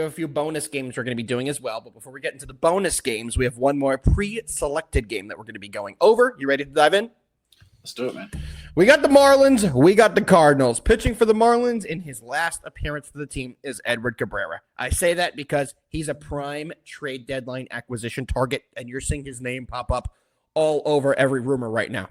We have a few bonus games we're going to be doing as well. But before we get into the bonus games, we have one more pre-selected game that we're going to be going over. You ready to dive in? Let's do it, man. We got the Marlins. We got the Cardinals. Pitching for the Marlins in his last appearance for the team is Edward Cabrera. I say that because he's a prime trade deadline acquisition target, and you're seeing his name pop up all over every rumor right now.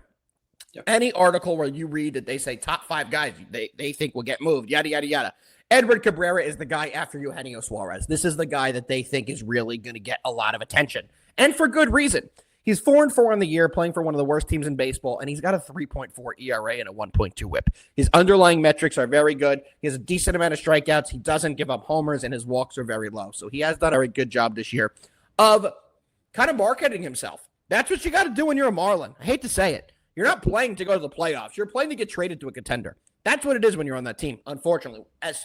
Yep. Any article where you read that they say top 5 guys they think will get moved, yada, yada, yada. Edward Cabrera is the guy after Eugenio Suarez. This is the guy that they think is really going to get a lot of attention, and for good reason. He's 4-4 on the year, playing for one of the worst teams in baseball, and he's got a 3.4 ERA and a 1.2 WHIP. His underlying metrics are very good. He has a decent amount of strikeouts. He doesn't give up homers, and his walks are very low. So he has done a very good job this year of kind of marketing himself. That's what you got to do when you're a Marlin. I hate to say it. You're not playing to go to the playoffs. You're playing to get traded to a contender. That's what it is when you're on that team, unfortunately.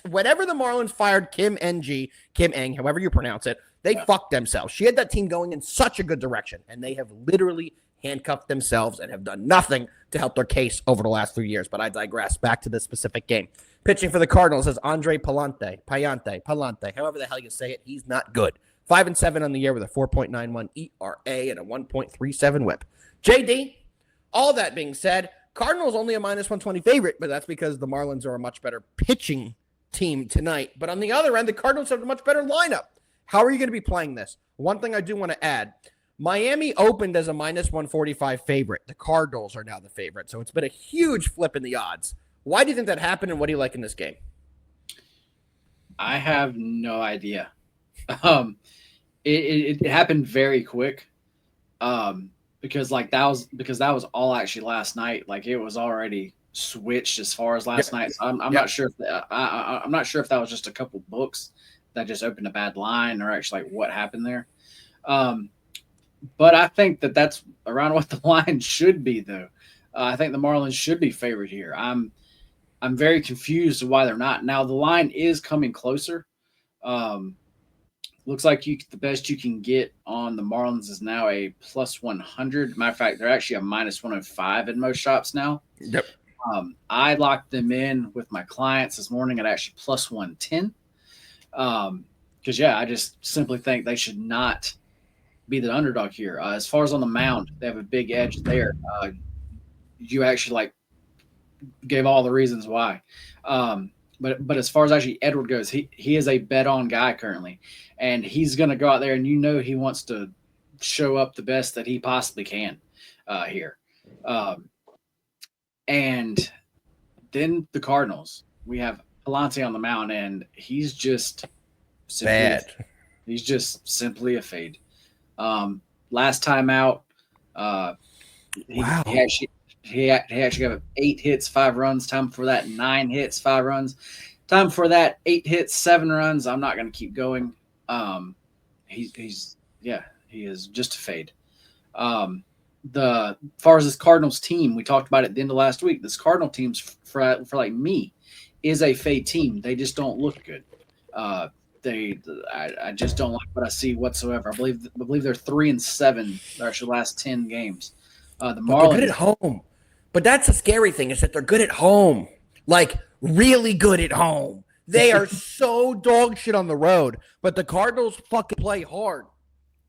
Whenever the Marlins fired Kim Eng, however you pronounce it, they fucked themselves. She had that team going in such a good direction, and they have literally handcuffed themselves and have done nothing to help their case over the last 3 years. But I digress. Back to this specific game. Pitching for the Cardinals is Andre Pallante, however the hell you say it. He's not good. 5-7 on the year with a 4.91 ERA and a 1.37 WHIP. JD, all that being said, Cardinals only a -120 favorite, but that's because the Marlins are a much better pitching team tonight. But on the other end, the Cardinals have a much better lineup. How are you going to be playing this? One thing I do want to add, Miami opened as a -145 favorite. The Cardinals are now the favorite, so it's been a huge flip in the odds. Why do you think that happened, and what do you like in this game? I have no idea. It happened very quick. Because that was all actually last night. Like it was already switched as far as last night. So I'm not sure if I'm not sure if that was just a couple books that just opened a bad line or actually like what happened there. But I think that's around what the line should be though. I think the Marlins should be favored here. I'm very confused why they're not. Now the line is coming closer. Looks like the best you can get on the Marlins is now a +100. Matter of fact, they're actually a -105 in most shops now. Yep. I locked them in with my clients this morning at actually +110. Because, I just simply think they should not be the underdog here. As far as on the mound, they have a big edge there. You actually gave all the reasons why. But as far as actually Edward goes, he is a bet-on guy currently. And he's going to go out there and he wants to show up the best that he possibly can here. And then the Cardinals. We have Pallante on the mound, and he's just bad. He's just simply a fade. Last time out, he actually got 8 hits, 5 runs. Time for that, 9 hits, 5 runs. Time for that, 8 hits, 7 runs. I'm not going to keep going. He is just a fade. As far as this Cardinals team, we talked about it at the end of last week. This Cardinal team's for like me is a fade team. They just don't look good. I just don't like what I see whatsoever. I believe they're 3-7. Their actually last 10 games. The Marlins, they're good at home. But that's the scary thing is that they're good at home, like really good at home. They are so dog shit on the road, but the Cardinals fucking play hard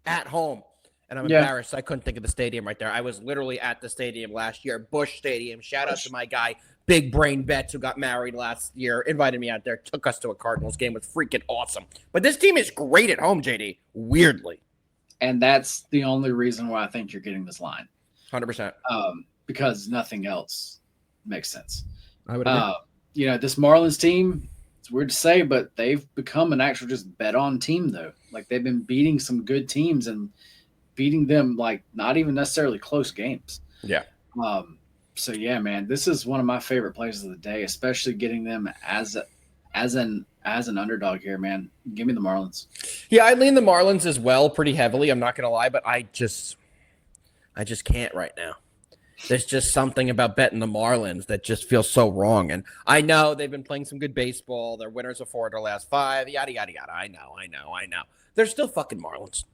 at home. And I'm embarrassed. I couldn't think of the stadium right there. I was literally at the stadium last year, Busch Stadium. Shout out to my guy, Big Brain Betts, who got married last year, invited me out there, took us to a Cardinals game. It was freaking awesome. But this team is great at home, JD, weirdly. And that's the only reason why I think you're getting this line. 100%. Because nothing else makes sense. I would agree. This Marlins team, it's weird to say, but they've become an actual just bet-on team, though. Like, they've been beating some good teams and beating them, like, not even necessarily close games. Yeah. So, yeah, man, this is one of my favorite plays of the day, especially getting them as an underdog here, man. Give me the Marlins. Yeah, I lean the Marlins as well pretty heavily. I'm not going to lie, but I just can't right now. There's just something about betting the Marlins that just feels so wrong. And I know they've been playing some good baseball. They're winners of 4 of their last 5, yada, yada, yada. I know. They're still fucking Marlins.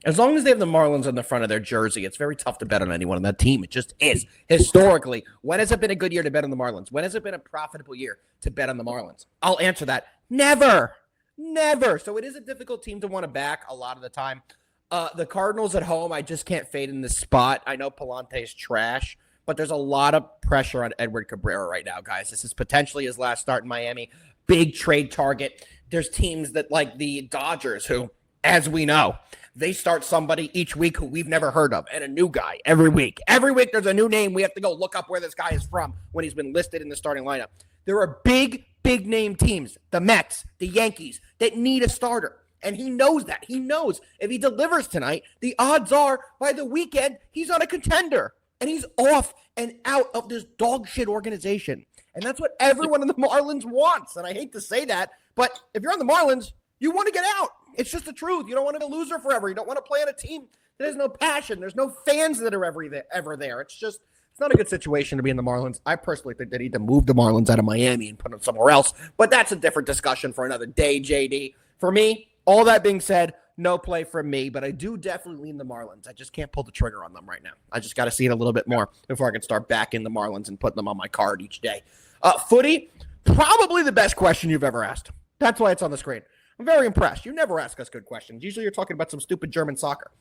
As long as they have the Marlins on the front of their jersey, it's very tough to bet on anyone on that team. It just is. Historically, when has it been a good year to bet on the Marlins? When has it been a profitable year to bet on the Marlins? I'll answer that. Never. Never. So it is a difficult team to want to back a lot of the time. The Cardinals at home, I just can't fade in this spot. I know Palante's trash, but there's a lot of pressure on Edward Cabrera right now, guys. This is potentially his last start in Miami. Big trade target. There's teams that like the Dodgers who, as we know, they start somebody each week who we've never heard of and a new guy every week. Every week there's a new name. We have to go look up where this guy is from when he's been listed in the starting lineup. There are big name teams, the Mets, the Yankees, that need a starter. And he knows that. He knows if he delivers tonight, the odds are by the weekend, he's on a contender. And he's off and out of this dog shit organization. And that's what everyone in the Marlins wants. And I hate to say that, but if you're on the Marlins, you want to get out. It's just the truth. You don't want to be a loser forever. You don't want to play on a team that has no passion. There's no fans that are ever there. It's not a good situation to be in the Marlins. I personally think they need to move the Marlins out of Miami and put them somewhere else. But that's a different discussion for another day, JD. For me, all that being said, no play from me, but I do definitely lean the Marlins. I just can't pull the trigger on them right now. I just got to see it a little bit more before I can start backing the Marlins and putting them on my card each day. Footy, probably the best question you've ever asked. That's why it's on the screen. I'm very impressed. You never ask us good questions. Usually you're talking about some stupid German soccer.